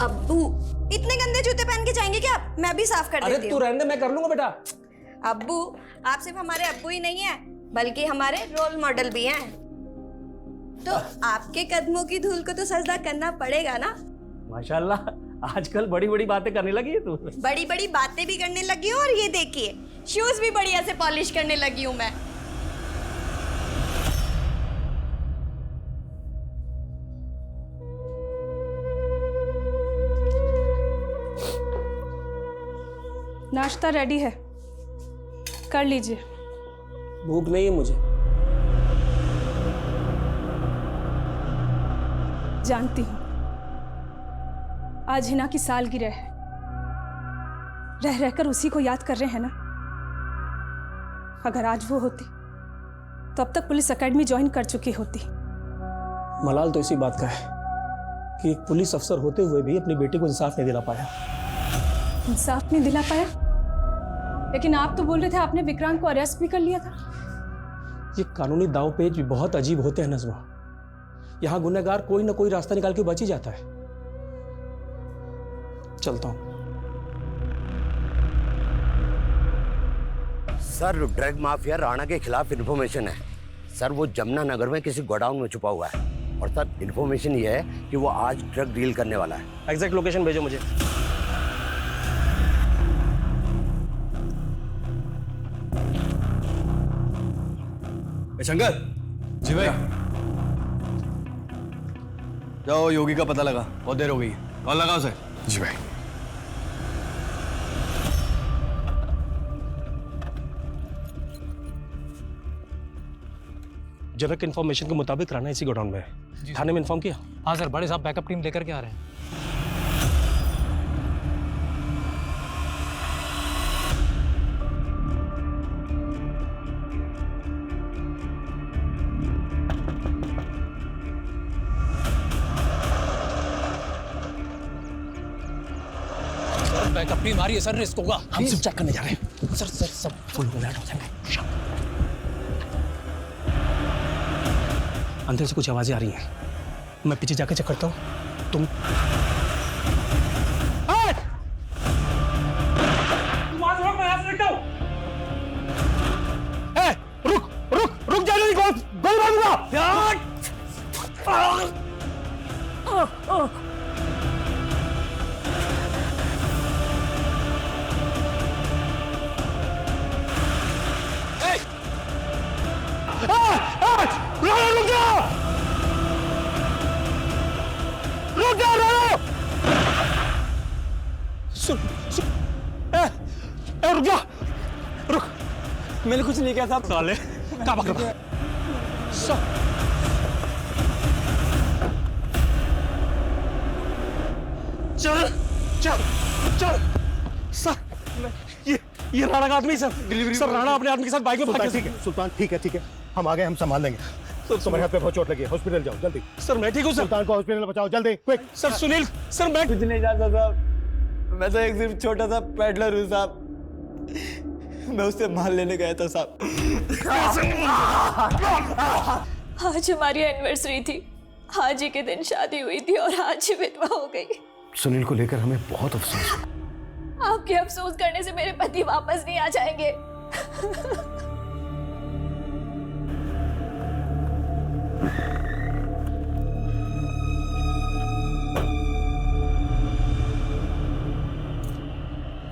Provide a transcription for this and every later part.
अब्बू इतने गंदे जूते पहन के जाएंगे क्या आप? मैं भी साफ कर देती हूँ। अरे तू रहने दे, मैं कर लूंगा बेटा। अब्बू आप सिर्फ हमारे अब्बू ही नहीं है बल्कि हमारे रोल मॉडल भी हैं। तो आपके कदमों की धूल को तो सजदा करना पड़ेगा ना। माशाल्लाह आजकल बड़ी बड़ी बातें करने लगी है तू। बड़ी बड़ी बातें भी करने लगी हूँ और ये देखिए शूज भी बढ़िया से पॉलिश करने लगी हूँ मैं। नाश्ता रेडी है, कर लीजिए। भूख नहीं है मुझे। जानती हूँ आज हिना की सालगिरह है, रह रहकर उसी को याद कर रहे हैं ना। अगर आज वो होती तो अब तक पुलिस एकेडमी ज्वाइन कर चुकी होती। मलाल तो इसी बात का है कि एक पुलिस अफसर होते हुए भी अपनी बेटी को इंसाफ नहीं दिला पाया। इंसाफ नहीं दिला पाया? लेकिन आप तो बोल रहे थे आपने विक्रांत को अरेस्ट भी कर लिया था। ये कानूनी दांव पेच भी बहुत अजीब होते हैं नज़्मा। यहाँ गुनहगार कोई ना कोई रास्ता निकाल के बच ही जाता है। चलता हूं। सर ड्रग माफिया राणा के खिलाफ इन्फॉर्मेशन है। सर वो जमुना नगर में किसी गोडाउन में छुपा हुआ है और सर इन्फॉर्मेशन ये है कि वो आज ड्रग डील करने वाला है। एग्जैक्ट लोकेशन भेजो मुझे। शंकर जी भाई, जाओ योगी का पता लगा, बहुत देर हो गई। कॉल लगाओ सर। जी भाई। जनक इन्फॉर्मेशन के मुताबिक राणा इसी गोडाउन में है। थाने में इन्फॉर्म किया? हाँ सर, बड़े साहब बैकअप टीम लेकर के आ रहे हैं। बैकअप टीम आ रही है सर, रिस्क होगा। हम सिर्फ चेक करने जा रहे हैं। सर सब फुल अलर्ट हो जाएंगे। अंदर से कुछ आवाजें आ रही हैं, मैं पीछे जाके चेक करता हूँ। तुम रुक रुक रुक जा, नहीं गोली मारूंगा। रुक जा, रुक। मैंने कुछ नहीं किया था। साले क्या पकड़ रहा? चल चल चल। सर ये राणा का आदमी सर। सर राणा अपने आदमी के साथ बाइक में भाग गया। ठीक है सुल्तान, ठीक है हम आ गए, हम संभाल लेंगे। तुम्हारे हाथ पे बहुत चोट लगी है, हॉस्पिटल जाओ जल्दी। सर मैं ठीक हूँ सर। सुल्तान को हॉस्पिटल पहुंचाओ जल्दी, क्विक। सर सुनील, सर मैं कुछ नहीं जानता साहब, मैं तो एक सिर्फ छोटा सा पैडलर हूँ साहब। मैं उससे माल लेने गया था साहब। आज हमारी एनिवर्सरी थी, आज ही के दिन शादी हुई थी और आज ही विधवा हो गई। सुनील को लेकर हमें बहुत अफसोस है। आपके अफसोस करने से मेरे पति वापस नहीं आ जाएंगे।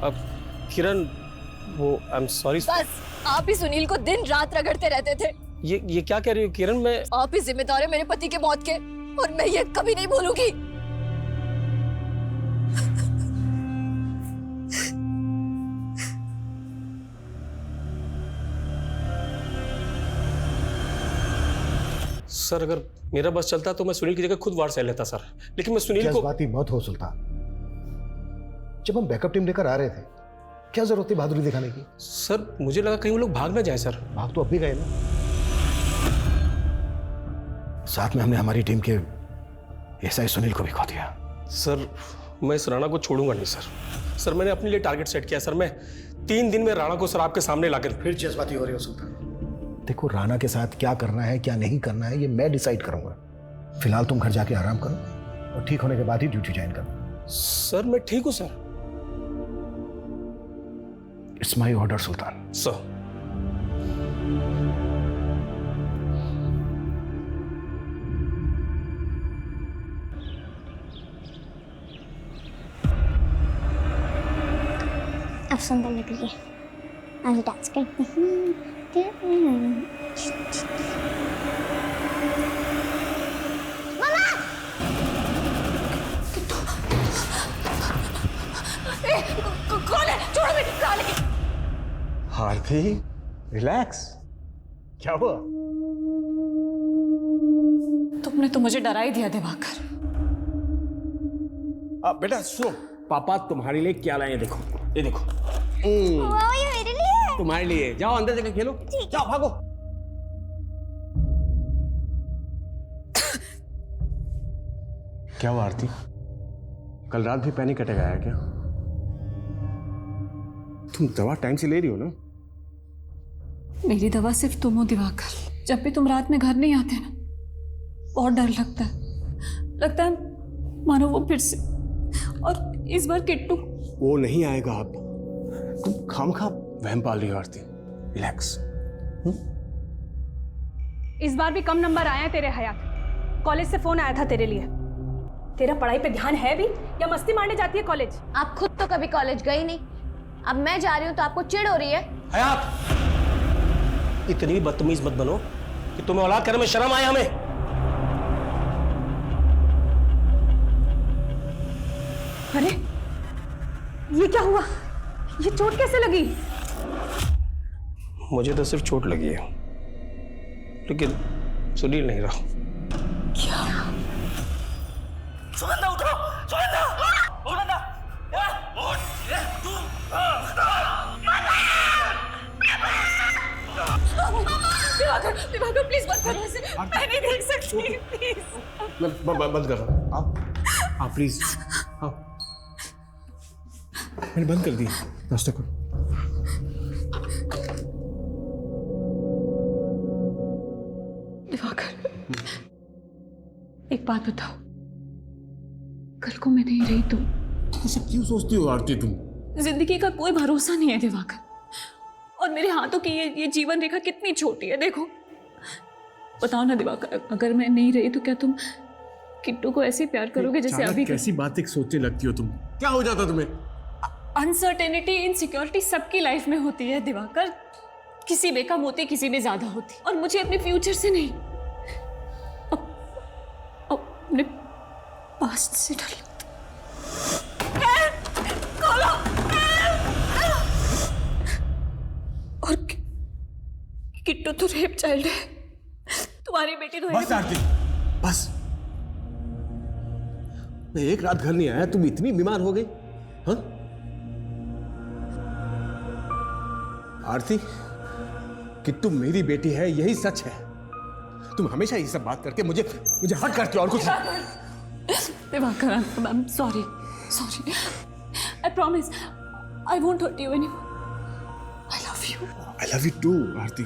अब किरण, वो आई एम सॉरी। बस आप ही सुनील को दिन रात रगड़ते रहते थे। ये क्या कह रही हो किरण? मैं आप ही जिम्मेदार है मेरे पति के मौत के और मैं ये कभी नहीं भूलूंगी। सर अगर मेरा बस चलता तो मैं सुनील की जगह खुद वार सह लेता सर, लेकिन मैं सुनील को। जज्बाती मत हो सुल्तान। जब हम बैकअप टीम लेकर आ रहे थे, क्या जरूरत थी बहादुरी दिखाने की? सर मुझे लगा कहीं वो लोग भाग ना जाए सर। भाग तो अब भी गए ना। साथ में हमने हमारी टीम के एसआई सुनील को भी खो दिया। सर मैं इस राणा को छोड़ूंगा नहीं सर। सर मैंने अपने लिए टारगेट सेट किया सर। मैं 3 दिन में राणा को सर आपके सामने लाकर। फिर जज्बाती हो रही हो सुल्तान। देखो राणा के साथ क्या करना है क्या नहीं करना है ये मैं डिसाइड करूंगा। फिलहाल तुम घर जाके आराम करो और ठीक होने के बाद ही ड्यूटी ज्वाइन करो। सर मैं ठीक हूं sir. It's my order Sultan. Sir अब सुंदर लग रही है, आज डांस करते हैं। कौन है? छोड़ो मेरी कॉल की। आरती रिलैक्स, क्या हुआ? तुमने तो मुझे डरा ही दिया दिवाकर। बेटा सुनो, पापा तुम्हारे लिए क्या लाए हैं, देखो ये देखो। वाह, ये मेरे लिए है। तुम्हारे लिए, जाओ अंदर जाकर खेलो, जाओ भागो। क्या हुआ आरती? कल रात भी पैनिक अटैक आया क्या? तुम दवा टाइम से ले रही हो ना? मेरी दवा सिर्फ तुम हो दिवाकर। जब भी तुम रात में घर नहीं आते ना, बहुत डर लगता है मानो वो फिर से। और इस बार किट्टू। वो नहीं आएगा अब। तुम खामखा वहम पाल रही हो आरती। रिलैक्स। इस बार भी कम नंबर आए हैं तेरे हयात। कॉलेज से फोन आया था तेरे लिए। तेरा पढ़ाई पे ध्यान है भी या मस्ती मारने जाती है कॉलेज? आप खुद तो कभी कॉलेज गई नहीं, अब मैं जा रही हूँ तो आपको चिढ़ हो रही है? हयात, इतनी भी बदतमीज मत बनो कि तुम्हें औलाद करने में शर्म आए हमें। अरे ये क्या हुआ? ये चोट कैसे लगी? मुझे तो सिर्फ चोट लगी है, लेकिन सुनील नहीं रहा। सुगंधा उठो, सुगंधा, सुगंधा, दिवाकर प्लीज मत करो ऐसे, मैं नहीं देख सकती, प्लीज। बंद कर रहा हूं। आप प्लीज आओ। मैंने बंद कर दी, नाश्ता करो। दिवाकर, एक बात बताओ, कल को मैं नहीं रही तो? ऐसे क्यों सोचती हो आरती तुम? जिंदगी का कोई भरोसा नहीं है दिवाकर, और मेरे हाथों की ये जीवन रेखा कितनी छोटी है, देखो। बताओ ना दिवाकर, अगर मैं नहीं रही तो क्या तुम किट्टू को ऐसे प्यार करोगे जैसे अभी? कैसी बातें सोचने लगती हो तुम? क्या हो जाता तुम्हें? अनसर्टेनिटी, इनसिक्योरिटी सबकी लाइफ में होती है दिवाकर। किसी में कम होती, किसी में ज्यादा होती, और मुझे अपने फ्यूचर से नहीं, अपने पास्ट से डर लगता। और किट्टू तो रेप चाइल्ड है, तुम्हारी बेटी तो बस आरती, बस। मैं एक रात घर नहीं आया, तुम इतनी बीमार हो गई? हाँ आरती, किट्टू मेरी बेटी है, यही सच है। तुम हमेशा ये सब बात करके मुझे हर्ट करती हो, और कुछ Divakar, I am sorry, I promise I won't hurt you anymore. I love you too, Aarti.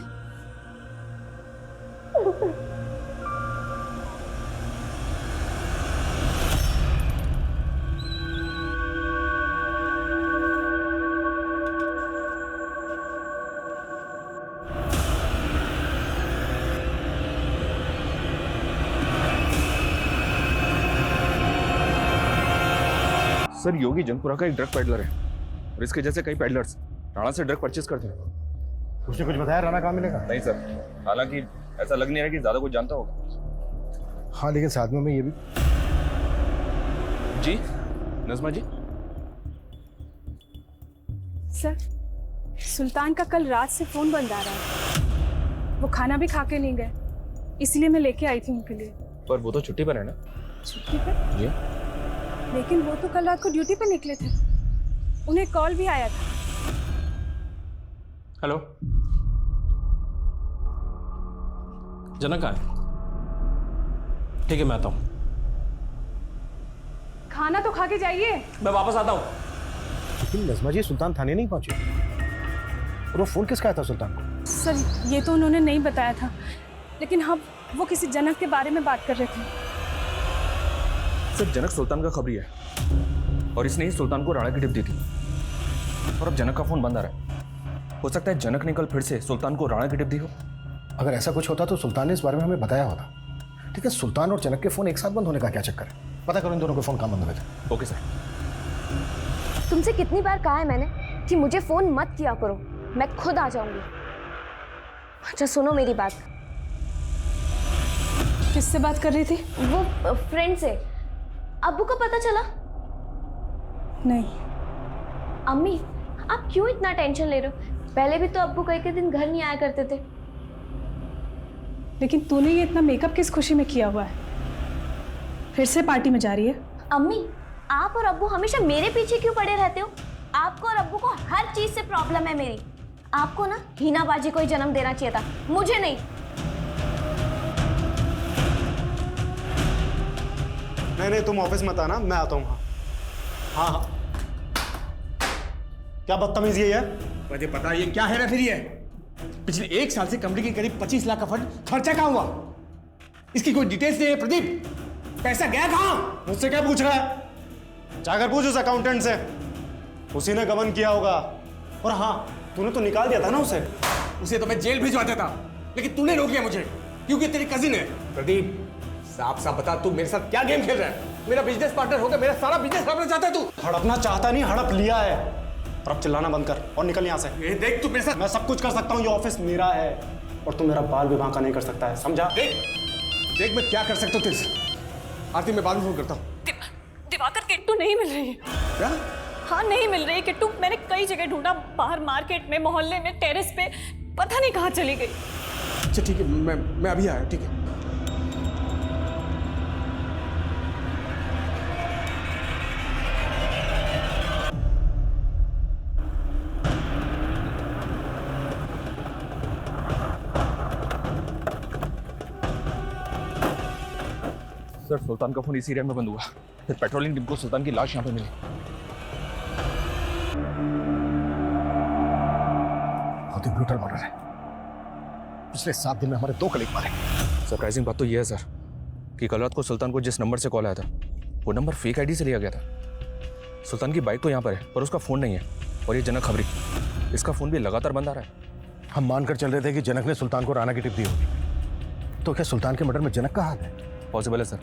Sir, Yogi Jangpura का एक ड्रग पेडलर है और इसके जैसे कई पेडलर्स राणा से ड्रग परचेज करते हैं। उसने कुछ बताया राणा कहाँ मिलेगा? नहीं सर, हालांकि ऐसा लग नहीं रहा कि ज्यादा कुछ जानता होगा। हाँ, लेकिन साथ में मैं ये भी। जी नज़मा जी। सर, सुल्तान का कल रात से फोन बंद आ रहा है। वो खाना भी खा के नहीं गए, इसलिए मैं लेके आई थी उनके लिए। पर वो तो छुट्टी पर है ना? छुट्टी पर? जी। लेकिन वो तो कल रात को ड्यूटी पे निकले थे, उन्हें कॉल भी आया था। हेलो, जनक कहाँ है? ठीक है, मैं आता हूँ। खाना तो खा के जाइए। मैं वापस आता हूँ। लेकिन नज़मा जी, सुल्तान थाने नहीं पहुंचे, और वो फोन किसका आया था सुल्तान को? सर, ये तो उन्होंने नहीं बताया था, लेकिन हाँ, वो किसी जनक के बारे में बात कर रहे थे। सर, जनक सुल्तान का खबरी है। और इसने ही सुल्तान को राणा की टिप दी थी। और अब जनक का फोन बंद आ रहा है। हो सकता है जनक ने कल फिर से सुल्तान को राणा की टिप दी हो। अगर ऐसा कुछ होता तो सुल्तान ने इस बारे में हमें बताया होता। ठीक है, सुल्तान और जनक के फोन एक साथ बंद होने का क्या चक्कर है? पता करो इन दोनों के फोन कहाँ बंद हुए थे। Okay sir. तुमसे कितनी बार कहा है मैंने कि मुझे फोन मत किया करो, मैं खुद आ जाऊंगी। अच्छा सुनो मेरी बात। किससे बात कर रही थी? वो फ्रेंड से। अब्बू को पता चला? नहीं। अम्मी आप क्यों इतना टेंशन ले रहे हो? पहले भी तो अब्बू कई दिन घर नहीं आया करते थे। लेकिन तूने ये इतना मेकअप किस खुशी में किया हुआ है? फिर से पार्टी में जा रही है? अम्मी आप और अब्बू हमेशा मेरे पीछे क्यों पड़े रहते हो? आपको और अब्बू को हर चीज से प्रॉब्लम है मेरी। आपको ना हीनाबाजी को ही जन्म देना चाहिए था, मुझे नहीं। नहीं तुम ऑफिस मत आना, मैं आता हूँ। हाँ हाँ। क्या बदतमीजी है? मुझे पता ये क्या है ना फिर ये पिछले 1 साल से कंपनी के करीब 25 लाख का फंड खर्चा कहाँ हुआ? इसकी कोई डिटेल्स नहीं है प्रदीप। पैसा गया कहाँ? मुझसे क्या पूछ रहा है? जाकर पूछ उस अकाउंटेंट से, उसी ने गबन किया होगा। और हाँ, तूने तो निकाल दिया था ना उसे तो मैं जेल भिजवा देता, लेकिन तूने रोक लिया मुझे क्योंकि तेरी कजिन है। प्रदीप साफ साफ बता, तू मेरे साथ क्या गेम खेल रहा है? मेरा बिजनेस पार्टनर होकर मेरा सारा बिजनेस हड़पना चाहता है तू? हड़पना चाहता नहीं, हड़प लिया है। और अब चिल्लाना बंद कर और निकल यहाँ से। ये देख तू मेरे साथ। मैं सब कुछ कर सकता हूँ, ये ऑफिस मेरा है और तू मेरा बाल विवाह का नहीं कर सकता है, समझा? देख मैं क्या कर सकता हूँ तेरे से। आरती मैं बाद में फोन करता हूँ। दिवाकर किट्टू नहीं मिल रही है। क्या? हाँ नहीं मिल रही है किट्टू। मैंने कई जगह ढूंढा, बाहर मार्केट में, मोहल्ले में, टेरेस पे, पता नहीं कहाँ चली गई। अच्छा ठीक है, मैं अभी आया। ठीक है। सर सुल्तान का फोन इसी एरिया में बंद हुआ। फिर पेट्रोलिंग टीम को सुल्तान की लाश यहाँ पे मिली। बहुत ही ब्रूटल मर्डर है। पिछले 7 दिन में हमारे 2 कलीग मारे। सरप्राइजिंग बात तो यह है सर कि कल रात को सुल्तान को जिस नंबर से कॉल आया था वो नंबर फेक आईडी से लिया गया था। सुल्तान की बाइक तो यहाँ पर है पर उसका फोन नहीं है। और ये जनक खबरी, इसका फोन भी लगातार बंद आ रहा है। हम मानकर चल रहे थे कि जनक ने सुल्तान को राणा की टिप दी होगी, तो क्या सुल्तान के मर्डर में जनक का हाथ है? पॉसिबल है सर,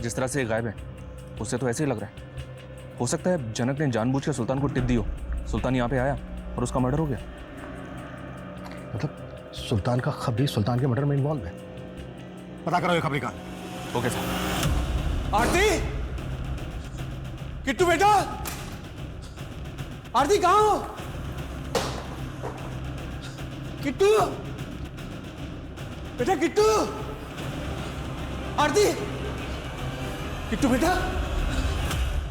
जिस तरह से ये गायब है उससे तो ऐसे ही लग रहा है। हो सकता है जनक ने जानबूझ के सुल्तान को टिप दी हो, सुल्तान यहाँ पे आया और उसका मर्डर हो गया। मतलब सुल्तान का खबरी सुल्तान के मर्डर में इन्वॉल्व है? पता करो ये खबरी का। Okay sir. आरती, किट्टू बेटा, आरती कहाँ हो? किट्टू बेटा, किट्टू, आरती, किट्टू बेटा,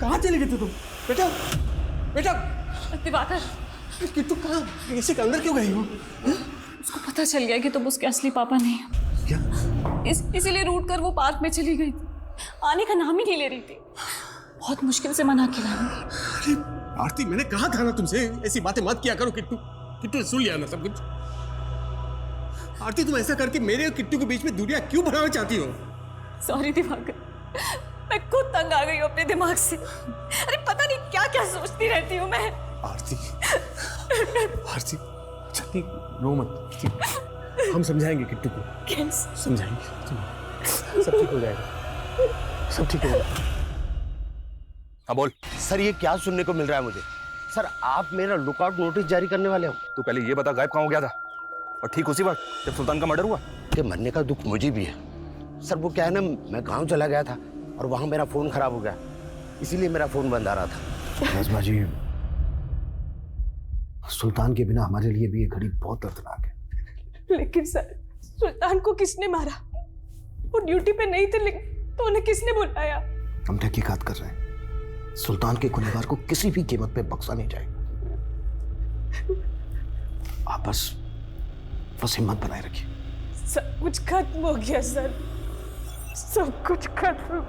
कहाँ चले गए तुम? बेटा बेटा दिवाकर, किट्टू कहाँ? ऐसे अंदर क्यों गई हो? उसको पता चल गया कि तुम उसके असली पापा नहीं हो। क्या? इसीलिए रूट कर वो पार्क में चली गई थी। आने का नाम ही नहीं ले रही थी। बहुत मुश्किल से मना किया। अरे आरती, मैंने कहा था ना तुमसे ऐसी बातें मत किया करो। किट्टू किट्टू ने सुन लिया ना सब कुछ। आरती, तुम ऐसा करके मेरे और किट्टू के बीच में दूरियां क्यों बढ़ाना चाहती हो? सॉरी दिवाकर, मैं खुद तंग आ गई हूँ अपने दिमाग से। अरे पता नहीं क्या क्या सोचती रहती हूँ मैं। आरती, आरती, चल रो मत। हम समझाएंगे किट्टू को। कैसे? समझाएंगे, सब ठीक हो जाएगा, सब ठीक हो जाएगा। हाँ बोल। सर ये क्या सुनने को मिल रहा है मुझे? सर आप मेरा लुकआउट नोटिस जारी करने वाले हो? तू पहले ये बता गायब कहाँ हो गया था? और ठीक उसी वक्त जब सुल्तान का मर्डर हुआ? कि मरने का दुख मुझे भी है सर। वो क्या है ना, मैं गांव चला गया था और वहां मेरा फोन खराब हो गया, इसीलिए मेरा फोन बंद आ रहा था। नज़मा जी, सुल्तान के बिना हमारे लिए भी ये घड़ी बहुत दर्दनाक है। लेकिन सर, सुल्तान को किसने मारा? वो ड्यूटी पे नहीं थे, लेकिन तो उन्हें किसने बुलाया? हम तहकीकात कर रहे हैं। सुल्तान के गुनहगार को किसी भी कीमत पे बख्शा नहीं जाएगा। आप बस हिम्मत बनाए रखिए। सब कुछ खत्म हो गया सर, सब कुछ खत्म।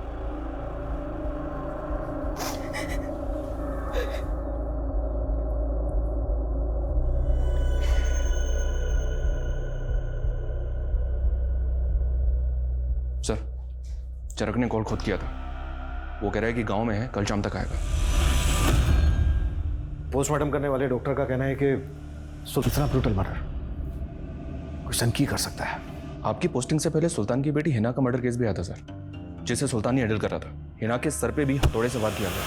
सर, चरक ने कॉल खुद किया था। वो कह रहा है कि गांव में है, कल शाम तक आएगा। पोस्टमार्टम करने वाले डॉक्टर का कहना है कि इतना ब्रूटल मर्डर कोई सनकी कर सकता है। आपकी पोस्टिंग से पहले सुल्तान की बेटी हिना का मर्डर केस भी आया था सर, जिसे सुल्तान ही हैंडल कर रहा था। हिना के सर पे भी हथौड़े से वार किया गया।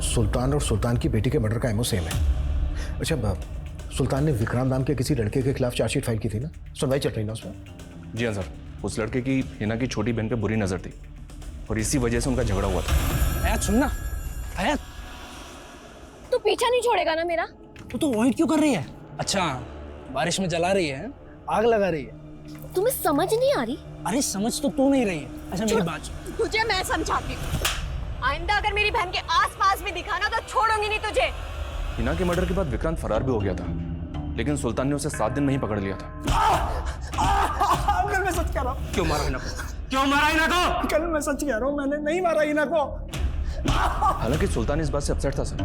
सुल्तान और सुल्तान की बेटी के मर्डर का एमओ सेम है। अच्छा, सुल्तान ने विक्रांत नाम के किसी लड़के के खिलाफ चार्जशीट फाइल की थी ना, सुनवाई चल रही ना उसमें? जी हाँ सर, उस लड़के की हिना की छोटी बहन पे बुरी नजर थी और इसी वजह से उनका झगड़ा हुआ था। हयात सुनना, हयात तू पीछा नहीं छोड़ेगा ना मेरा? तो वॉइड क्यों कर रही है? अच्छा, बारिश में जला रही है, आग लगा रही है। तुम्हें समझ नहीं आ रही? अरे समझ तो तू नहीं रही है। अच्छा मेरी बात सुन। तुझे मैं समझाती हूँ, आइंदा अगर मेरी बहन के आसपास भी दिखा ना तो छोड़ूंगी नहीं तुझे। हिना के मर्डर के बाद विक्रांत फरार भी हो गया था, लेकिन सुल्तान ने उसे 7 दिन में ही पकड़ लिया था। अंकल मैं सच कह रहा हूँ। क्यों मारा हिना को? क्यों मारा हिना को? अंकल मैं सच कह रहा हूँ, मैंने नहीं मारा हिना को। हालांकि सुल्तान इस बात से अपसेट था सर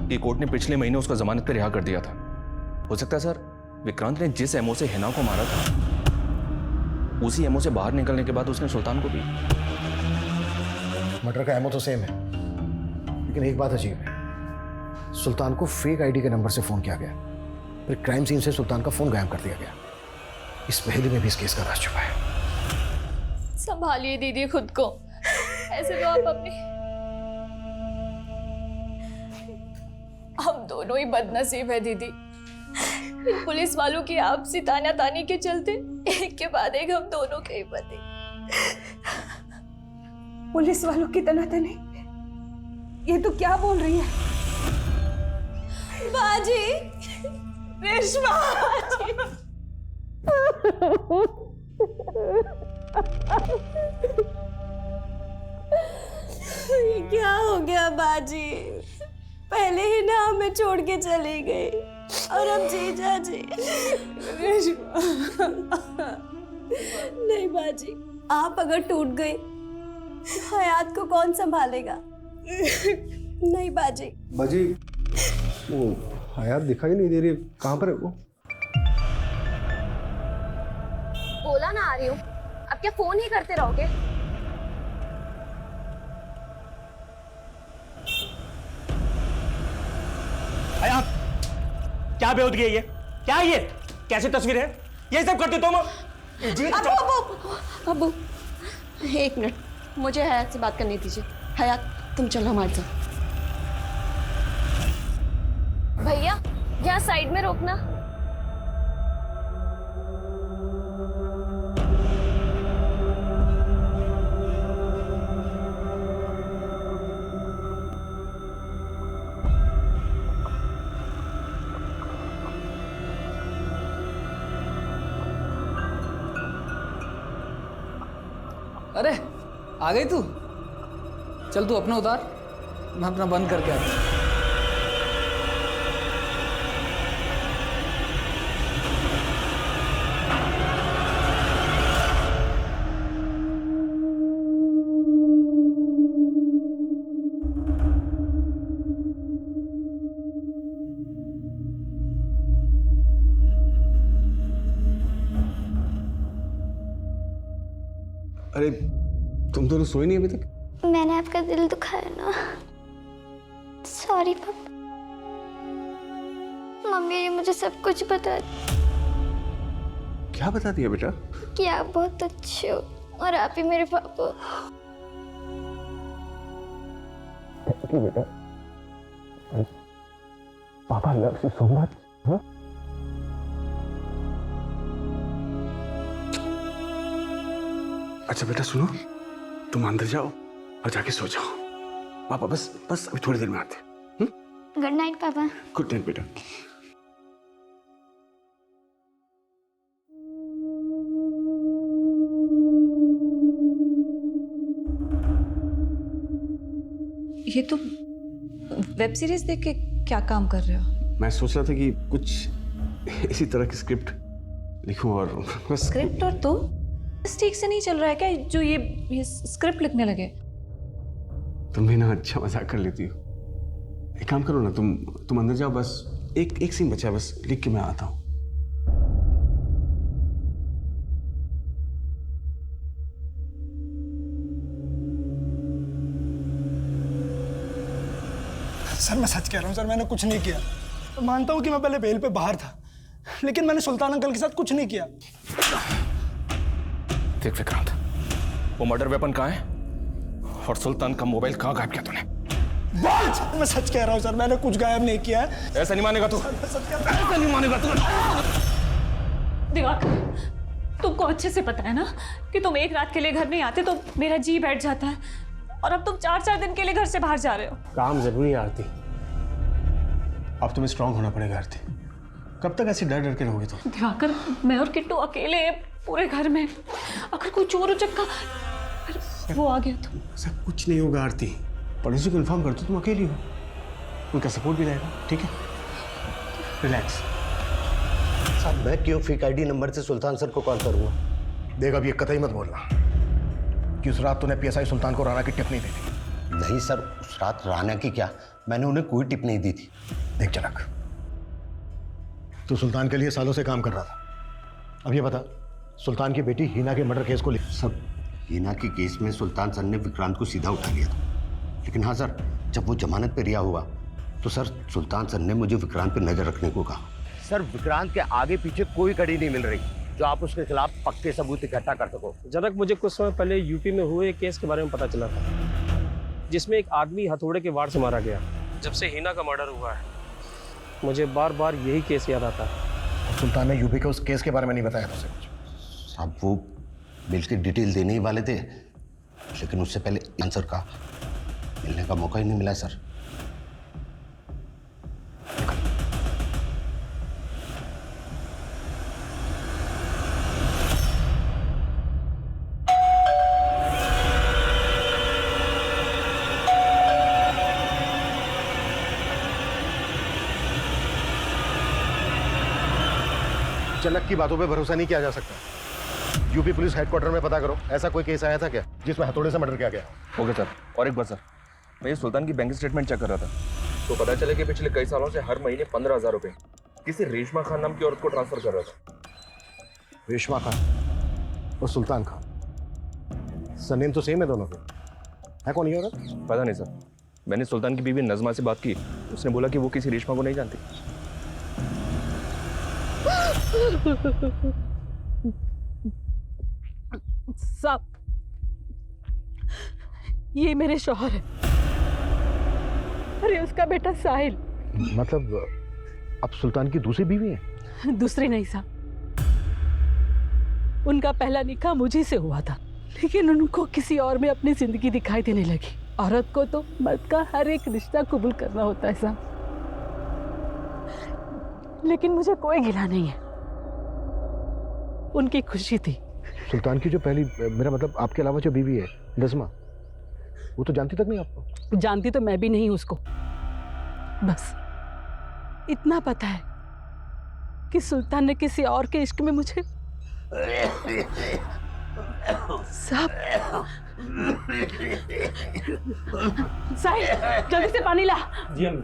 कि कोर्ट ने पिछले महीने उसको जमानत पर रिहा कर दिया था। हो सकता है सर विक्रांत ने जिस एमओ से हिना को मारा था उसी एमओ से बाहर निकलने के बाद उसने सुल्तान को भी। मर्डर का एमओ तो सेम है, लेकिन एक बात अजीब है, सुल्तान को फेक आईडी के नंबर से फोन किया गया, फिर क्राइम सीन से सुल्तान का फोन गायब कर दिया गया। इस पहेली में भी इस केस का राज छुपा है। संभालिए दीदी खुद को, ऐसे तो आप अपनी, हम दोनों ही बदनसीब है दीदी। इन पुलिस वालों की आपसी तानातानी के चलते एक के बाद एक हम दोनों के ही पति। पुलिस वालों की तनातनी, ये तो क्या बोल रही है? बाजी, रेशमा, ये क्या हो गया बाजी? पहले ही ना हमें छोड़ के चली गई और अब जीजा जी। नहीं बाजी, आप अगर टूट गई हयात को कौन संभालेगा? नहीं बाजी। बाजी, वो हयात दिखाई नहीं दे रही, कहाँ पर है वो? बोला ना आ रही हूँ, अब क्या फोन ही करते रहोगे? हयात, क्या बेहूदगी है ये? क्या है ये? कैसी तस्वीर है? ये सब करते तुम? अबू, एक मिनट, मुझे हयात से बात करनी दीजिए। हयात तुम चलो हमारे साथ। भैया यहाँ साइड में रोकना। अरे आ गई तू? चल तू अपना उतार, मैं अपना बंद करके आता हूँ। अरे तुम दोनों सोए नहीं अभी तक? मैंने आपका दिल दुखाया ना, सॉरी पापा। मम्मी ने मुझे सब कुछ बता दिया। क्या बता दिया बेटा? कि आप बहुत अच्छे हो और आप ही मेरे पापा हो। बेटा, पापा लव यू सो मच। अच्छा बेटा सुनो, तुम अंदर जाओ और जाके सो जाओ। पापा बस अभी थोड़ी देर में आते हैं। गुड नाइट पापा। गुड नाइट बेटा। ये तो वेब सीरीज देख के क्या काम कर रहे हो? मैं सोच रहा था कि कुछ इसी तरह की स्क्रिप्ट लिखूं और बस। स्क्रिप्ट? और तुम ठीक से नहीं चल रहा है क्या जो ये स्क्रिप्ट लिखने लगे? तुम भी ना अच्छा मजाक कर लेती हो। एक काम करो ना, तुम अंदर जाओ, बस एक सीन बचा है, बस लिख के मैं आता हूँ। सर मैं सच कह रहा हूँ सर, मैंने कुछ नहीं किया। मानता हूँ कि मैं पहले बेल पे बाहर था, लेकिन मैंने सुल्तान अंकल के साथ कुछ नहीं किया। देख विक्रांत, वो मर्डर वेपन कहाँ है और सुल्तान का मोबाइल कहाँ गायब किया तूने? बोल सर, मैं सच कह रहा हूँ सर, मैंने कुछ गायब नहीं किया है। ऐसा नहीं मानेगा तू, ऐसा नहीं मानेगा तू। दिवाकर, तुमको अच्छे से पता है ना कि तुम एक रात के लिए घर नहीं आते तो मेरा जी बैठ जाता है, और अब तुम 4-4 दिन के लिए घर से बाहर जा रहे हो। काम जरूरी है आरती, अब तुम्हें स्ट्रांग होना पड़ेगा आरती। कब तक ऐसी डर डर के रहोगे तुम? दिवाकर, मैं और किट्टू अकेले हैं पूरे घर में, अगर कोई चोर उचक्का वो आ गया तो? ऐसा कुछ नहीं होगा आरती, पड़ोसी को इन्फॉर्म कर दो, तुम अकेली हो, उनका सपोर्ट भी रहेगा, ठीक है? रिलैक्स। साहब मैं क्यों फेक आईडी नंबर से सुल्तान सर को कॉल करूंगा? देख अब ये कतई मत बोलना कि उस रात तूने पीएसआई सुल्तान को राणा की टिप नहीं दी थी। नहीं सर, उस रात राणा की क्या, मैंने उन्हें कोई टिप नहीं दी थी। देख जनक, तू सुल्तान के लिए सालों से काम कर रहा था, अब ये बता सुल्तान की बेटी हीना के मर्डर केस को ले। सब हीना के केस में सुल्तान सर ने विक्रांत को सीधा उठा लिया था, लेकिन हाँ सर, जब वो जमानत पे रिहा हुआ तो सर सुल्तान सर ने मुझे विक्रांत पे नजर रखने को कहा। सर विक्रांत के आगे पीछे कोई कड़ी नहीं मिल रही जो आप उसके खिलाफ पक्के सबूत इकट्ठा कर सको। जनक, मुझे कुछ समय पहले यूपी में हुए एक केस के बारे में पता चला था, जिसमें एक आदमी हथौड़े के वार से मारा गया। जब से हीना का मर्डर हुआ है मुझे बार बार यही केस याद आता है। सुल्तान ने यूपी के उस केस के बारे में नहीं बताया तुझसे कुछ? साहब वो बिल की डिटेल देने ही वाले थे, लेकिन उससे पहले आंसर का मिलने का मौका ही नहीं मिला सर। जनक की बातों पे भरोसा नहीं किया जा सकता। यूपी पुलिस हेडक्वार्टर में पता करो, ऐसा कोई केस आया था क्या जिसमें हथौड़े से मर्डर किया गया? Okay sir. और एक बार सर, मैं ये सुल्तान की बैंक स्टेटमेंट चेक कर रहा था तो पता चला कि पिछले कई सालों से हर महीने 15,000 रुपए किसी रेशमा खान नाम की औरत को ट्रांसफर कर रहा था। रेशमा खान और सुल्तान खान, सरनेम तो सेम है दोनों के, है कौन ये औरत? पता नहीं सर, मैंने सुल्तान की बीवी नजमा से बात की, उसने बोला कि वो किसी रेशमा को नहीं जानती। साहब, ये मेरे शौहर है। अरे उसका बेटा साहिल। मतलब अब सुल्तान की दूसरी बीवी है? दूसरी नहीं साहब, उनका पहला निकाह मुझे से हुआ था, लेकिन उनको किसी और में अपनी जिंदगी दिखाई देने लगी। औरत को तो मर्द का हर एक रिश्ता कबूल करना होता है साहब, लेकिन मुझे कोई गिला नहीं है, उनकी खुशी थी। सुल्तान की जो पहली, मेरा मतलब आपके अलावा जो बीवी है नज़मा, वो तो जानती तक नहीं आपको? जानती तो मैं भी नहीं उसको, बस इतना पता है कि सुल्तान ने किसी और के इश्क में मुझे साहब। साहिल, जल्दी से पानी ला। जी अम्मी।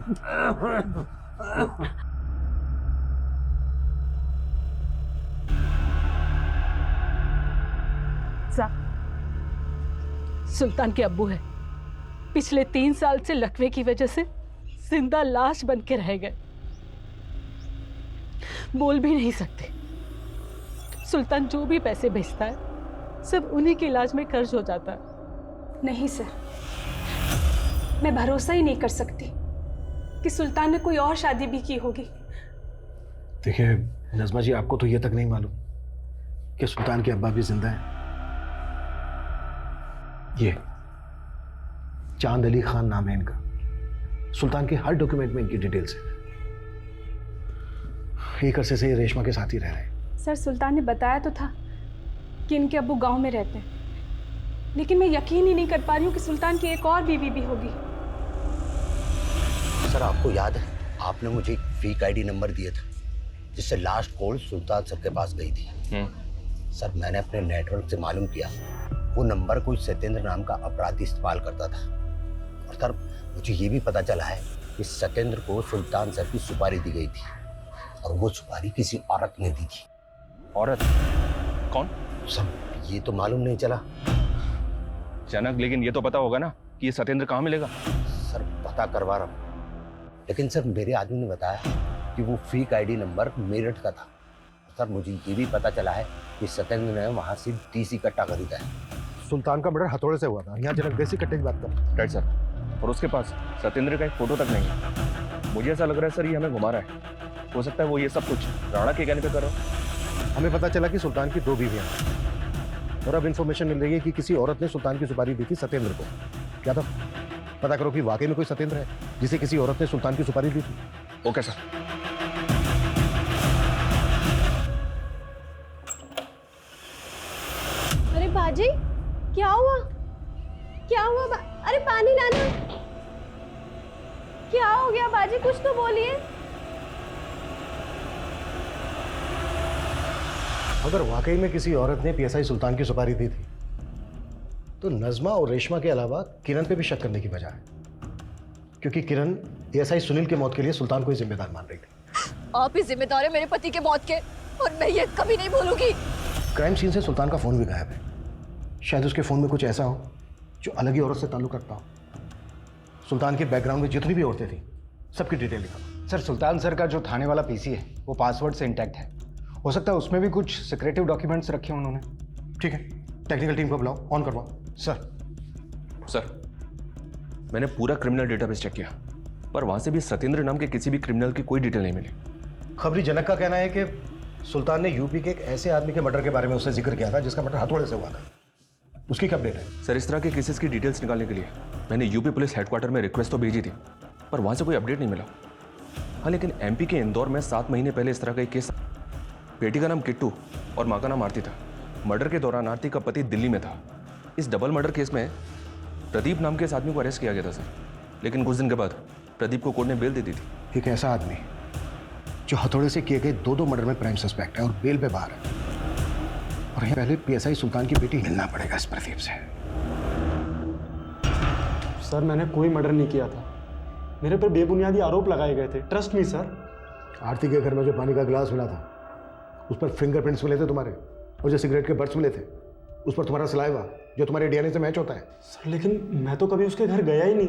सुल्तान के अब्बू है, पिछले 3 साल से लकवे की वजह से जिंदा लाश बन के रह गए, बोल भी नहीं सकते। सुल्तान जो भी पैसे भेजता है सब उन्हीं के इलाज में खर्च हो जाता है। नहीं सर, मैं भरोसा ही नहीं कर सकती कि सुल्तान ने कोई और शादी भी की होगी। देखिए नज़मा जी, आपको तो ये तक नहीं मालूम कि सुल्तान के अब्बा भी जिंदा हैं। ये चांद अली खान नाम है इनका, सुल्तान के हर डॉक्यूमेंट में इनकी डिटेल्स है। एक अरसे से ये रेशमा के साथ ही रह रहे हैं। सर सुल्तान ने बताया तो था कि इनके अब्बू गांव में रहते हैं, लेकिन मैं यकीन ही नहीं कर पा रही हूँ कि सुल्तान की एक और बीवी भी होगी। सर आपको याद है, आपने मुझे एक फेक आईडी नंबर दिया था जिससे लास्ट कॉल सुल्तान सर के पास गई थी। सर मैंने अपने नेटवर्क से मालूम किया वो नंबर कोई सत्येंद्र नाम का अपराधी इस्तेमाल करता था, और सर मुझे ये भी पता चला है कि सत्येंद्र को सुल्तान सर की सुपारी दी गई थी, और वो सुपारी किसी औरत ने दी थी। औरत? कौन? सर ये तो मालूम नहीं चला। जनक, लेकिन ये तो पता होगा ना कि ये सत्येंद्र कहाँ मिलेगा? सर पता करवा रहा हूँ, लेकिन सर मेरे आदमी ने बताया कि वो फेक आईडी नंबर मेरठ का था। सर मुझे ये भी पता चला है कि सत्येंद्र ने वहाँ से देसी कट्टा खरीदा है। सुल्तान का मर्डर हथौड़े से हुआ था, यहाँ जनक देसी कट्टे की बात कर। राइट सर, और उसके पास सत्येंद्र का एक फोटो तक नहीं है। मुझे ऐसा लग रहा है सर ये हमें घुमा रहा है। हो सकता है वो ये सब कुछ राणा के कहने पे कर रहा हो। हमें पता चला कि सुल्तान की 2 बीवियां हैं और अब इन्फॉर्मेशन मिल रही है कि किसी औरत ने सुल्तान की सुपारी दी थी सत्येंद्र को। क्या था? पता करो कि वाकई में कोई सत्येंद्र है जिसे किसी औरत ने सुल्तान की सुपारी दी थी। Okay sir. अरे बाजी, क्या हुआ? क्या हुआ? अरे पानी लाना। क्या हो गया बाजी? कुछ तो बोलिए। अगर वाकई में किसी औरत ने पीएसआई सुल्तान की सुपारी दी थी तो नज़मा और रेशमा के अलावा किरण पे भी शक करने की वजह है, क्योंकि किरण पीएसआई सुनील की मौत के लिए सुल्तान को ही जिम्मेदार मान रही थी। आप ही जिम्मेदार है मेरे पति के मौत के, और मैं ये कभी नहीं भूलूंगी। क्राइम सीन से सुल्तान का फोन भी गायब है। शायद उसके फोन में कुछ ऐसा हो जो अलग ही औरत से ताल्लुक रखता हो। सुल्तान के बैकग्राउंड में जितनी भी औरतें थी सबकी डिटेल लिखा। सर सुल्तान सर का जो थाने वाला पीसी है वो पासवर्ड से इंटैक्ट है। हो सकता है उसमें भी कुछ सिक्रेटिव डॉक्यूमेंट्स रखे हैं उन्होंने। ठीक है, टेक्निकल टीम को बुलाओ, ऑन करवाओ। सर मैंने पूरा क्रिमिनल डेटाबेस चेक किया, पर वहां से भी सत्येंद्र नाम के किसी भी क्रिमिनल की कोई डिटेल नहीं मिली। खबरी जनक का कहना है कि सुल्तान ने यूपी के एक ऐसे आदमी के मर्डर के बारे में उससे जिक्र किया था जिसका मर्डर हथौड़े से हुआ था। उसकी क्या अपडेट है? सर इस तरह के केसेस की डिटेल्स निकालने के लिए मैंने यूपी पुलिस हेडक्वार्टर में रिक्वेस्ट तो भेजी थी, पर वहां से कोई अपडेट नहीं मिला। हाँ, लेकिन एमपी के इंदौर में 7 महीने पहले इस तरह का एक केस। बेटी का नाम किट्टू और माँ का नाम आरती था। मर्डर के दौरान आरती का पति दिल्ली में था। इस डबल मर्डर केस में प्रदीप नाम के इस आदमी को अरेस्ट किया गया था सर, लेकिन कुछ दिन के बाद प्रदीप को कोर्ट ने बेल दे दी थी। एक ऐसा आदमी जो हथौड़े से किए गए 2 मर्डर में प्राइम सस्पेक्ट है और बेल पे बाहर है, और यहाँ पहले पीएसआई सुल्तान की बेटी मिलना पड़ेगा इस प्रदीप से। सर मैंने कोई मर्डर नहीं किया था, मेरे पर बेबुनियादी आरोप लगाए गए थे। Trust me sir. आरती के घर में जो पानी का गिलास मिला था उस पर फिंगरप्रिंट्स मिले थे तुम्हारे, और जो सिगरेट के बट्स मिले थे उस पर तुम्हारा सलाइवा जो तुम्हारे डीएनए से मैच होता है। सर लेकिन मैं तो कभी उसके घर गया ही नहीं।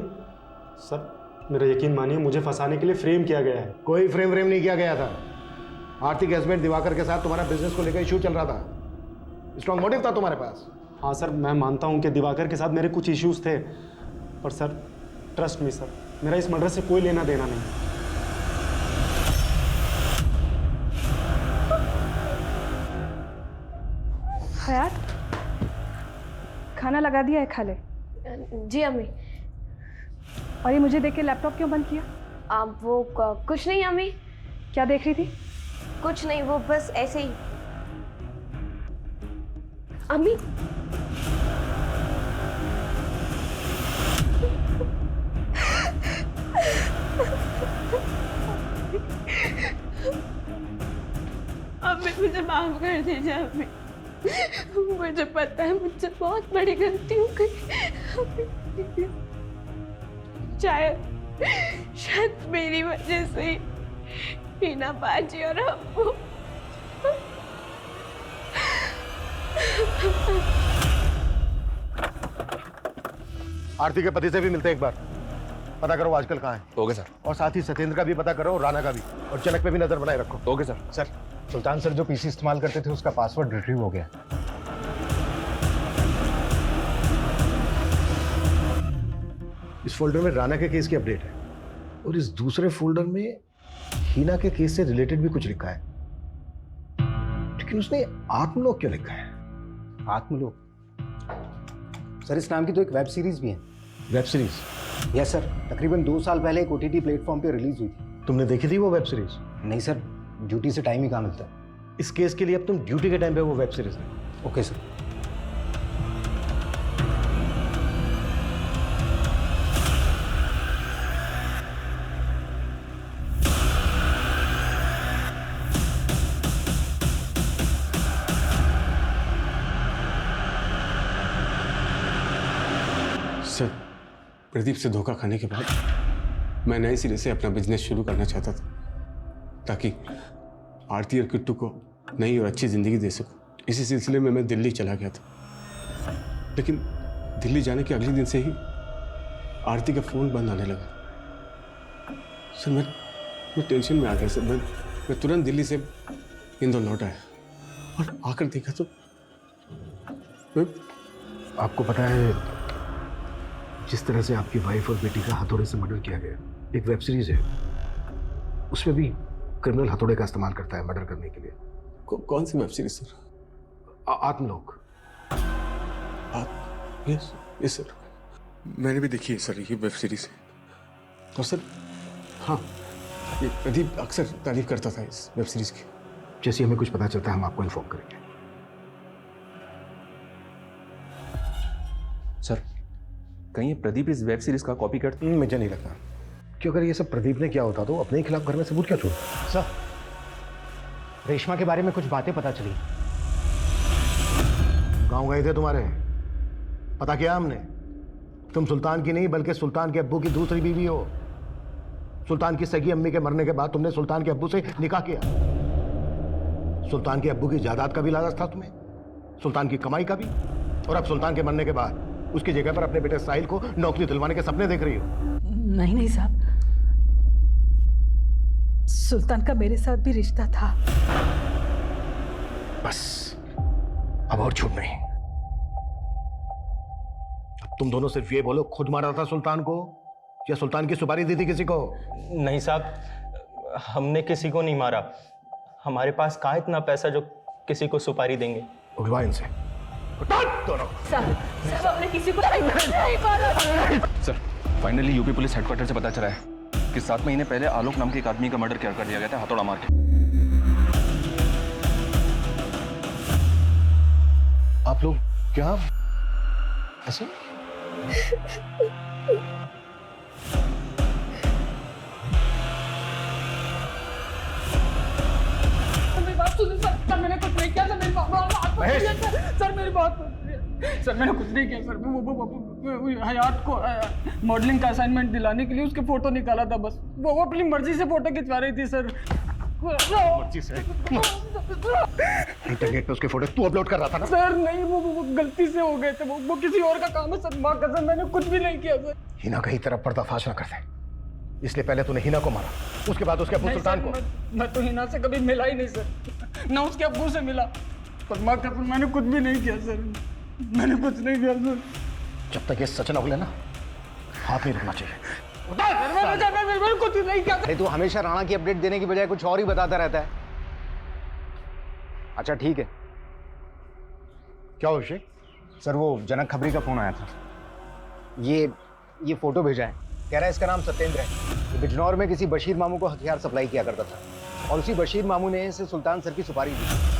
सर मेरा यकीन मानिए, मुझे फंसाने के लिए फ्रेम किया गया है। कोई फ्रेम नहीं किया गया था। आरती के हस्बैंड दिवाकर के साथ तुम्हारा बिजनेस को लेकर इशू चल रहा था, स्ट्रॉन्ग मोटिव था तुम्हारे पास। हाँ सर, मैं मानता हूँ कि दिवाकर के साथ मेरे कुछ इश्यूज थे, पर सर ट्रस्ट मी सर, मेरा इस मर्डर से कोई लेना देना नहीं। हयात, खाना लगा दिया है, खा ले। जी अम्मी। और ये मुझे देख के लैपटॉप क्यों बंद किया? वो कुछ नहीं अम्मी। क्या देख रही थी? कुछ नहीं, वो बस ऐसे ही। अम्मी अम्मी मुझे माफ कर दीजिए अम्मी, मुझे पता है मुझसे बहुत बड़ी गलती हो गई। शायद मेरी वजह से ही हीना बाजी और अब्बू। आरती के पति से भी मिलते एक बार, पता करो आजकल कहाँ है। Okay sir. और साथ ही सत्येंद्र का भी पता करो, राणा का भी, और जनक पे भी नजर बनाए रखो। Okay sir. सर सुल्तान सर जो पीसी इस्तेमाल करते थे उसका पासवर्ड रिट्रीव हो गया। इस फोल्डर में राणा के केस की अपडेट है, और इस दूसरे फोल्डर में हीना के केस से रिलेटेड भी कुछ लिखा है, लेकिन उसने आत्मलोक क्यों लिखा है? आत्मलोक? सर इस नाम की तो एक वेब सीरीज भी है। Web series? यस सर, तकरीबन 2 साल पहले एक OTT प्लेटफॉर्म पे रिलीज हुई थी। तुमने देखी थी वो वेब सीरीज? नहीं सर, ड्यूटी से टाइम ही कहाँ मिलता है। इस केस के लिए अब तुम ड्यूटी के टाइम पे वो वेब सीरीज देखो। Okay sir. सर प्रदीप से धोखा खाने के बाद मैं नए सिरे से अपना बिजनेस शुरू करना चाहता था, ताकि आरती और किट्टू को नई और अच्छी ज़िंदगी दे सकूं। इसी सिलसिले में मैं दिल्ली चला गया था, लेकिन दिल्ली जाने के अगले दिन से ही आरती का फ़ोन बंद आने लगा। सर मैं टेंशन में आ गया सर। मैं तुरंत दिल्ली से इंदौर लौट आया और आकर देखा तो आपको पता है जिस तरह से आपकी वाइफ और बेटी का हथौड़े से मर्डर किया गया, एक वेब सीरीज है, उसमें भी क्रिमिनल हथौड़े का इस्तेमाल करता है मर्डर करने के लिए। कौन सी web series sir? Atmalok. Yes sir, मैंने भी देखी है सर ये वेब सीरीज। और सर हाँ, ये प्रदीप अक्सर तारीफ करता था इस वेब सीरीज की। जैसे हमें कुछ पता चलता है हम आपको इन्फॉर्म करेंगे। सर कहीं ये प्रदीप इस वेब सीरीज का कॉपी करता? मुझे नहीं लगता, क्योंकि अगर ये सब प्रदीप ने किया होता तो अपने ही खिलाफ घर में सबूत क्या छोड़ता? सर रेशमा के बारे में कुछ बातें पता चली। गांव गए थे तुम्हारे, पता किया हमने, तुम सुल्तान की नहीं बल्कि सुल्तान के अब्बू की दूसरी बीवी हो। सुल्तान की सगी अम्मी के मरने के बाद तुमने सुल्तान के अब्बू से निकाह किया। सुल्तान के अब्बू की जायदाद का भी लालच था तुम्हें, सुल्तान की कमाई का भी, और अब सुल्तान के मरने के बाद उसकी जगह पर अपने बेटे साहिल को नौकरी दिलवाने के सपने देख रही हो। नहीं साहब, सुल्तान का मेरे साथ भी रिश्ता था। बस अब और झूठ नहीं। अब तुम दोनों सिर्फ ये बोलो, खुद मारा था सुल्तान को या सुल्तान की सुपारी दी थी किसी को? नहीं साहब, हमने किसी को नहीं मारा। हमारे पास कहाँ इतना पैसा जो किसी को सुपारी देंगे। उठवा इनसे दोनों। सर हमने किसी को नहीं मारा। Sir finally UP police headquarter से पता चला है कि 7 महीने पहले आलोक नाम के एक आदमी का मर्डर कर दिया गया था हथौड़ा मार के। आप लोग क्या ऐसे? सर मैंने कुछ नहीं किया। सर मेरी बात सर मैंने कुछ नहीं किया। सर वो हयात को मॉडलिंग का असाइनमेंट दिलाने के लिए उसके फोटो निकाला था बस। वो अपनी मर्जी से फोटो खिंचवा रही थी सर। मर्जी से? इंटरनेट पे उसके फोटो तू अपलोड कर रहा था ना? सर नहीं, वो गलती से हो गए थे। वो किसी और का काम है सर, माँ कसम मैंने कुछ भी नहीं किया सर। हिना कहीं तरफ पर्दाफाश ना कर दे, इसलिए पहले तूने हिना को मारा, उसके बाद उसके अब्बू सुल्तान को। मैं तो हिना से कभी मिला ही नहीं सर, ना उसके अब्बू से मिला। पर माँ कसम मैंने कुछ भी नहीं किया सर, मैंने कुछ नहीं किया सर। जब तक ये सच न उगले ना, हाथ नहीं रखना चाहिए। मैंने कुछ नहीं किया। अरे तू हमेशा राणा की अपडेट देने की बजाय कुछ और ही बताता रहता है। अच्छा ठीक है, क्या हो अभिषेक? सर वो जनक खबरी का फोन आया था, ये फोटो भेजा है, कह रहा है इसका नाम सत्येंद्र है। ये बिजनौर में किसी बशीर मामू को हथियार सप्लाई किया करता था और उसी बशीर मामू ने इसे सुल्तान सर की सुपारी दी।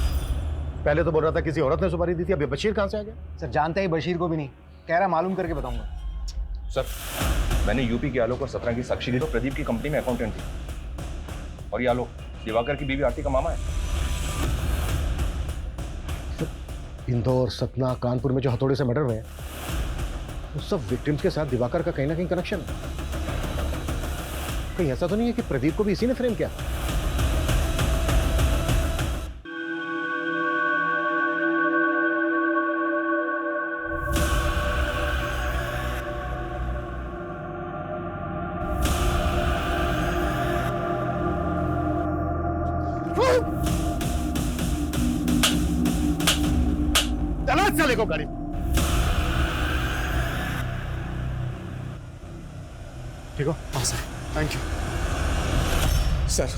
पहले तो बोल रहा था किसी औरत ने सुपारी दी थी, अब ये बशीर कहां से आ गया? सर जानता ही बशीर को भी नहीं, कह रहा मालूम करके बताऊंगा। सर मैंने यूपी के आलोक और 17 की साक्षी ली तो प्रदीप की कंपनी में अकाउंटेंट थी, और ये आलोक दिवाकर की बीवी आरती का मामा है। इंदौर, सतना, कानपुर में जो हथौड़े से मर्डर हुए उस सब विक्टिम्स के साथ दिवाकर का कहीं ना कहीं कनेक्शन है। कहीं ऐसा तो नहीं है कि प्रदीप को भी इसी ने फ्रेम किया? चले को गाड़ी। ठीक हो? हाँ सर, थैंक यू सर।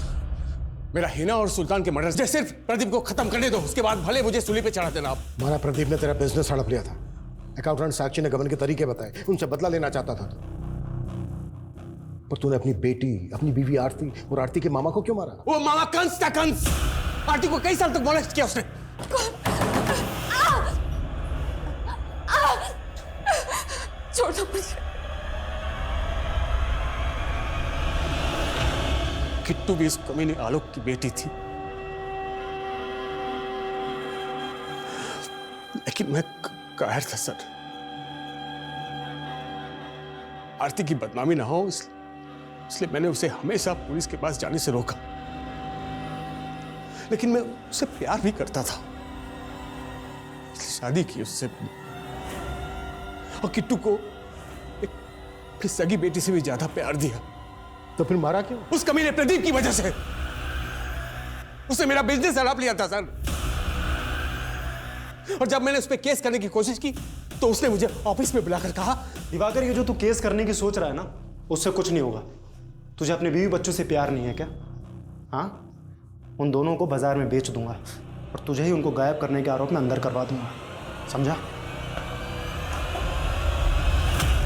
मेरा हिना और सुल्तान के मर्डर से सिर्फ प्रदीप को खत्म करने दो, उसके बाद भले मुझे सूली पे चढ़ा देना आप। माना प्रदीप ने तेरा बिजनेस हड़प लिया था, अकाउंटेंट साक्षी ने गबन के तरीके बताए, उनसे बदला लेना चाहता था पर तूने अपनी बेटी, अपनी बीवी आरती और आरती के मामा को क्यों मारा? वो मामा कंस था, कंस। आरती को कई साल तक मोलेस्ट किया उसने। छोड़ दो मुझे। किट्टू भी इस कमीने आलोक की बेटी थी, लेकिन मैं कायर था सर। आरती की बदनामी ना हो इसलिए मैंने उसे हमेशा पुलिस के पास जाने से रोका, लेकिन मैं उससे प्यार भी करता था, इसलिए शादी की उससे। और किट्टू को एक अपनी सगी बेटी से भी ज्यादा प्यार दिया, तो फिर मारा क्यों? उस कमीने प्रदीप की वजह से। उसने मेरा बिजनेस हड़प लिया था सर। और जब मैंने उस पर केस करने की कोशिश की तो उसने मुझे ऑफिस में बुलाकर कहा, दिवाकर ये जो तू केस करने की सोच रहा है ना, उससे कुछ नहीं होगा। तुझे अपने बीवी बच्चों से प्यार नहीं है क्या? हाँ, उन दोनों को बाजार में बेच दूंगा और तुझे ही उनको गायब करने के आरोप में अंदर करवा दूंगा, समझा?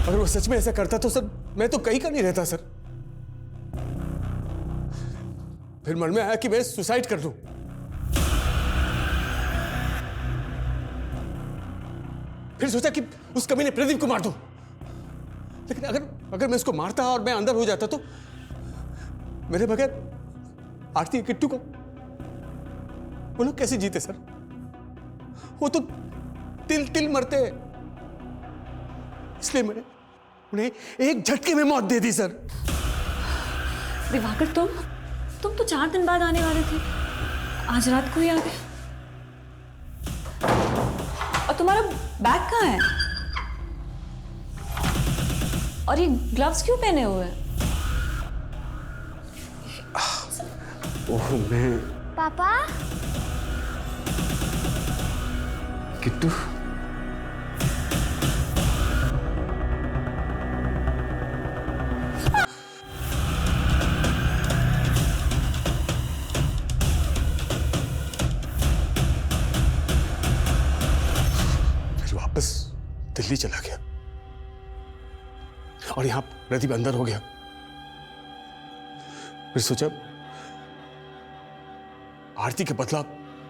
अगर वो सच में ऐसा करता तो सर मैं तो कहीं का नहीं रहता सर। फिर मन में आया कि मैं सुसाइड कर लूं। फिर सोचा कि उस कमीने प्रदीप को मार दूं। लेकिन अगर मैं उसको मारता और मैं अंदर हो जाता तो मेरे बगैर आरती और किट्टू को वो लोग कैसे जीते सर? वो तो तिल तिल मरते। इसलिए मैंने उन्हें एक झटके में मौत दे दी सर। दिवाकर तुम तो 4 दिन बाद आने वाले थे, आज रात को ही आ गए। और तुम्हारा बैग कहाँ है? और ये ग्लव्स क्यों पहने हुए हैं? ओह मैं पापा किट्टू, फिर वापस दिल्ली चला गया और यहां प्रदीप अंदर हो गया। फिर सोचा आरती का बदला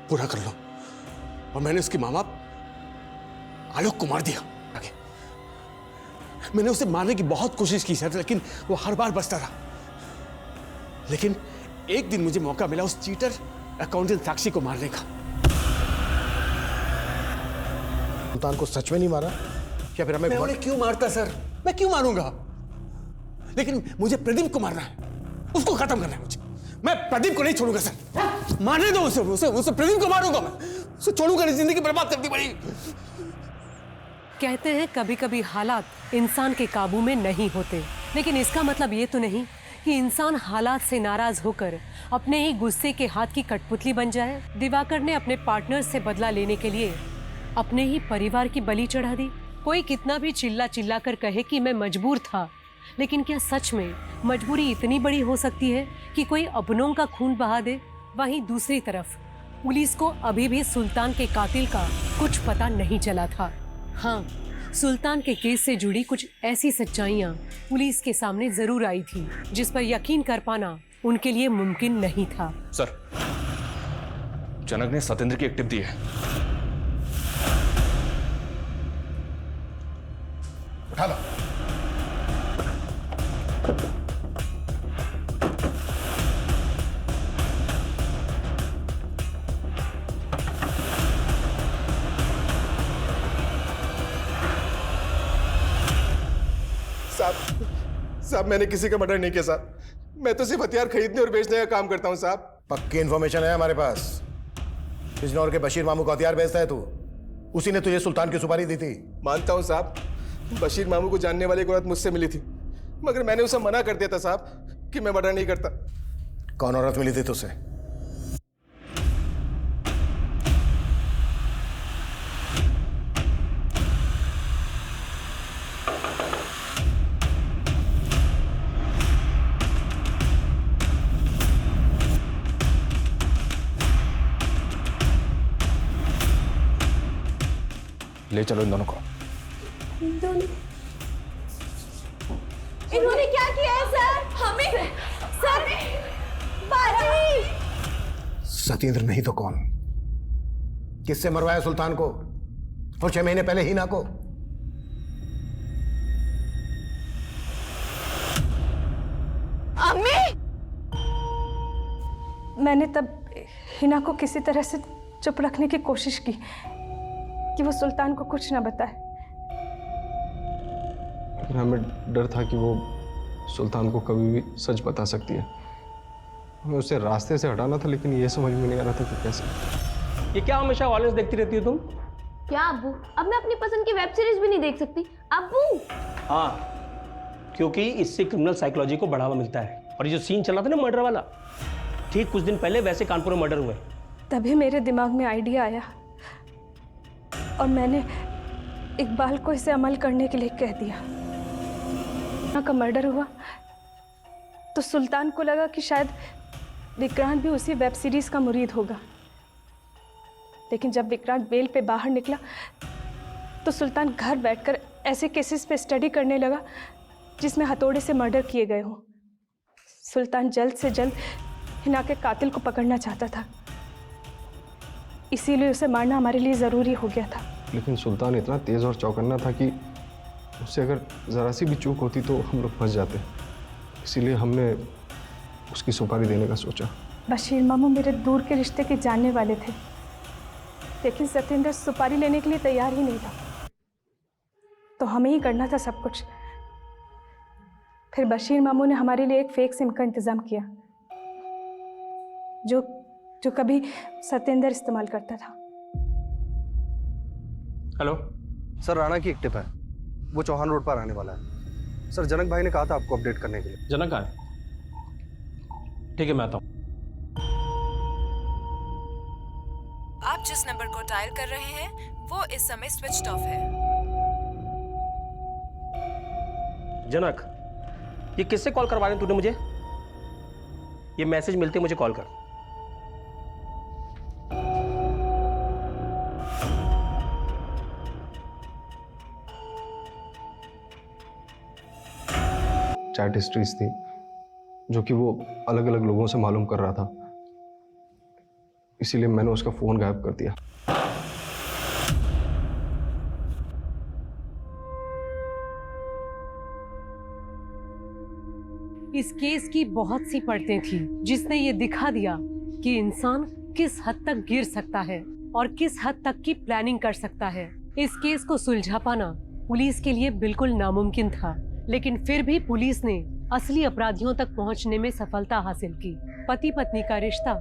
पूरा कर लो और मैंने उसके माँ बाप आलोक को मार दिया। आगे मैंने उसे मारने की बहुत कोशिश की सर, लेकिन वो हर बार बचता रहा। लेकिन एक दिन मुझे मौका मिला उस चीटर अकाउंटेंट साक्षी को मारने का। सुल्तान को सच में नहीं मारा या फिर हमें? मैं उन्हें क्यों मारता सर? मैं क्यों मारूंगा? लेकिन मुझे प्रदीप को मारना है, उसको खत्म करना है मुझे। मैं प्रदीप को नहीं छोड़ूंगा सर। मारने दो उसे प्रदीप को मारूंगा मैं, उसे छोड़ूंगा नहीं। जिंदगी बर्बाद करती पड़ी। कहते हैं कभी कभी हालात इंसान के काबू में नहीं होते, लेकिन इसका मतलब ये तो नहीं कि इंसान हालात से नाराज होकर अपने ही गुस्से के हाथ की कठपुतली बन जाए। दिवाकर ने अपने पार्टनर से बदला लेने के लिए अपने ही परिवार की बलि चढ़ा दी। कोई कितना भी चिल्ला चिल्ला कर कहे कि मैं मजबूर था, लेकिन क्या सच में मजबूरी इतनी बड़ी हो सकती है कि कोई अपनों का खून बहा दे? वहीं दूसरी तरफ पुलिस को अभी भी सुल्तान के कातिल का कुछ पता नहीं चला था। हाँ, सुल्तान के केस से जुड़ी कुछ ऐसी सच्चाइयाँ पुलिस के सामने जरूर आई थी जिस पर यकीन कर पाना उनके लिए मुमकिन नहीं था। सर, जनक ने सतेंद्र की एक टिप दी है। उठा लो। साहब मैंने किसी का मर्डर नहीं किया साहब। मैं तो सिर्फ हथियार खरीदने और बेचने का काम करता हूँ साहब। पक्की इन्फॉर्मेशन है हमारे पास। बिजनौर के बशीर मामू को हथियार बेचता है तू। उसी ने तुझे सुल्तान की सुपारी दी थी। मानता हूँ साहब, बशीर मामू को जानने वाली एक औरत मुझसे मिली थी, मगर मैंने उसे मना कर दिया था साहब कि मैं मर्डर नहीं करता। कौन औरत मिली थी तुझसे? ले चलो इन दोनों को। इन्होंने क्या किया है सर? हमें सर, बाजी। सतेंद्र नहीं तो कौन? किससे मरवाया सुल्तान को और 6 महीने पहले हीना को? अम्मी! मैंने तब हिना को किसी तरह से चुप रखने की कोशिश की कि वो सुल्तान को कुछ ना बताए। हमें डर था कि वो सुल्तान को कभी भी सच बता सकती है। हमें उसे रास्ते से हटाना था, लेकिन ये समझ में नहीं आ रहा था कि कैसे। ये क्या हमेशा वायलेंस देखती रहती हो तुम? क्या अब्बू, अब मैं अपनी पसंद की वेब सीरीज भी नहीं देख सकती? अब्बू! हाँ, क्योंकि इससे क्रिमिनल साइकोलॉजी को बढ़ावा मिलता है। और ये जो सीन चल रहा था ना मर्डर वाला, ठीक कुछ दिन पहले वैसे कानपुर में मर्डर हुए। तभी मेरे दिमाग में आइडिया आया और मैंने इकबाल को इसे अमल करने के लिए कह दिया। हिना का मर्डर हुआ तो सुल्तान को लगा कि शायद विक्रांत भी उसी वेब सीरीज का मुरीद होगा, लेकिन जब विक्रांत बेल पे बाहर निकला तो सुल्तान घर बैठकर ऐसे केसेस पे स्टडी करने लगा जिसमें हथौड़े से मर्डर किए गए हों। सुल्तान जल्द से जल्द हिना के कातिल को पकड़ना चाहता था, इसीलिए उसे मारना हमारे लिए ज़रूरी हो गया था। लेकिन सुल्तान इतना तेज़ और चौकन्ना था कि उससे अगर ज़रा सी भी चूक होती तो हम लोग फंस जाते, इसीलिए हमने उसकी सुपारी देने का सोचा। बशीर मामू मेरे दूर के रिश्ते के जानने वाले थे, लेकिन सत्येंद्र सुपारी लेने के लिए तैयार ही नहीं था, तो हमें ही करना था सब कुछ। फिर बशीर मामू ने हमारे लिए एक फेक सिम का इंतज़ाम किया जो कभी सत्येंद्र इस्तेमाल करता था। हेलो सर, राणा की एक टिप है, वो चौहान रोड पर आने वाला है। सर, जनक भाई ने कहा था आपको अपडेट करने के लिए। जनक आए? ठीक है, मैं आता हूँ। आप जिस नंबर को डायल कर रहे हैं वो इस समय स्विच्ड ऑफ है। जनक, ये किससे कॉल करवा रहे तूने मुझे? ये मैसेज मिलते मुझे कॉल कर। चैट हिस्ट्रीज थी जो कि वो अलग अलग लोगों से मालूम कर रहा था, इसीलिए मैंने उसका फोन गायब कर दिया। इस केस की बहुत सी परतें थी जिसने ये दिखा दिया कि इंसान किस हद तक गिर सकता है और किस हद तक की प्लानिंग कर सकता है। इस केस को सुलझा पाना पुलिस के लिए बिल्कुल नामुमकिन था, लेकिन फिर भी पुलिस ने असली अपराधियों तक पहुंचने में सफलता हासिल की। पति पत्नी का रिश्ता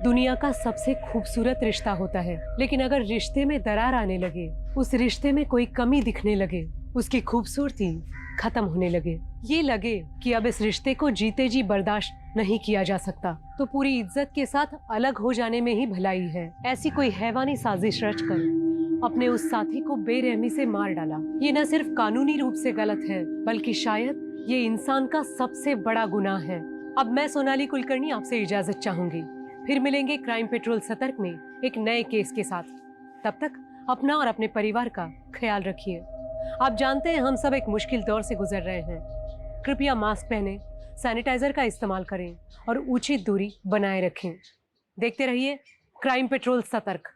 दुनिया का सबसे खूबसूरत रिश्ता होता है, लेकिन अगर रिश्ते में दरार आने लगे, उस रिश्ते में कोई कमी दिखने लगे, उसकी खूबसूरती खत्म होने लगे, ये लगे कि अब इस रिश्ते को जीते जी बर्दाश्त नहीं किया जा सकता, तो पूरी इज्जत के साथ अलग हो जाने में ही भलाई है। ऐसी कोई हैवानी साजिश रचकर अपने उस साथी को बेरहमी से मार डाला। ये न सिर्फ कानूनी रूप से गलत है, बल्कि शायद ये इंसान का सबसे बड़ा गुनाह है। अब मैं सोनाली कुलकर्णी आपसे इजाजत चाहूंगी, फिर मिलेंगे क्राइम पेट्रोल सतर्क में एक नए केस के साथ। तब तक अपना और अपने परिवार का ख्याल रखिए। आप जानते हैं हम सब एक मुश्किल दौर से गुजर रहे हैं। कृपया मास्क पहनें, सैनिटाइजर का इस्तेमाल करें और उचित दूरी बनाए रखें। देखते रहिए क्राइम पेट्रोल सतर्क।